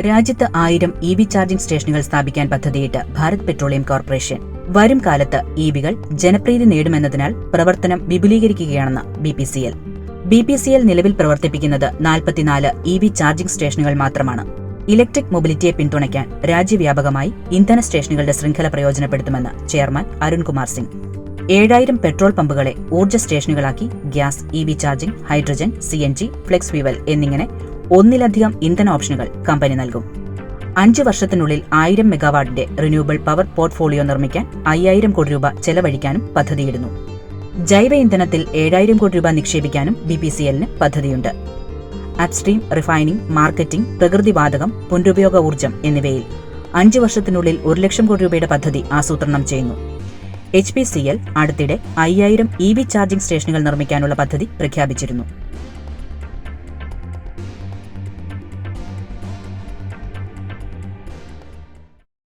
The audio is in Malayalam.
രാജ്യത്ത് 1000 EV ചാർജിംഗ് സ്റ്റേഷനുകൾ സ്ഥാപിക്കാൻ പദ്ധതിയിട്ട് ഭാരത് പെട്രോളിയം കോർപ്പറേഷൻ. വരും കാലത്ത് EVകൾ ജനപ്രീതി നേടുമെന്നതിനാൽ പ്രവർത്തനം വിപുലീകരിക്കുകയാണെന്ന് Bpcl. Bpcl നിലവിൽ പ്രവർത്തിപ്പിക്കുന്നത് 44 EV ചാർജിംഗ് സ്റ്റേഷനുകൾ മാത്രമാണ്. ഇലക്ട്രിക് മൊബിലിറ്റിയെ പിന്തുണയ്ക്കാൻ രാജ്യവ്യാപകമായി ഇന്ധന സ്റ്റേഷനുകളുടെ ശൃംഖല പ്രയോജനപ്പെടുത്തുമെന്ന് ചെയർമാൻ അരുൺകുമാർ സിംഗ്. 7000 പെട്രോൾ പമ്പുകളെ ഊർജ്ജ സ്റ്റേഷനുകളാക്കി gas, EV charging, hydrogen, CNG, flex fuel എന്നിങ്ങനെ ഒന്നിലധികം ഇന്ധന ഓപ്ഷനുകൾ കമ്പനി നൽകും. 5 വർഷത്തിനുള്ളിൽ 1000 മെഗാവാട്ടിന്റെ റിന്യൂവബിൾ പവർ പോർട്ട്ഫോളിയോ നിർമ്മിക്കാൻ 5000 കോടി രൂപ ചെലവഴിക്കാനും പദ്ധതിയിടുന്നു. ജൈവ ഇന്ധനത്തിൽ 7000 കോടി രൂപ നിക്ഷേപിക്കാനും Bpclന് പദ്ധതിയുണ്ട്. അപ്സ്ട്രീം, റിഫൈനിംഗ്, മാർക്കറ്റിംഗ്, പ്രകൃതിവാതകം, പുനരുപയോഗ ഊർജ്ജം എന്നിവയിൽ 5 വർഷത്തിനുള്ളിൽ 1 ലക്ഷം കോടി രൂപയുടെ പദ്ധതി ആസൂത്രണം ചെയ്യുന്നു. HPCL അടുത്തിടെ 5000 EV ചാർജിംഗ് സ്റ്റേഷനുകൾ നിർമ്മിക്കാനുള്ള പദ്ധതി പ്രഖ്യാപിച്ചിരുന്നു.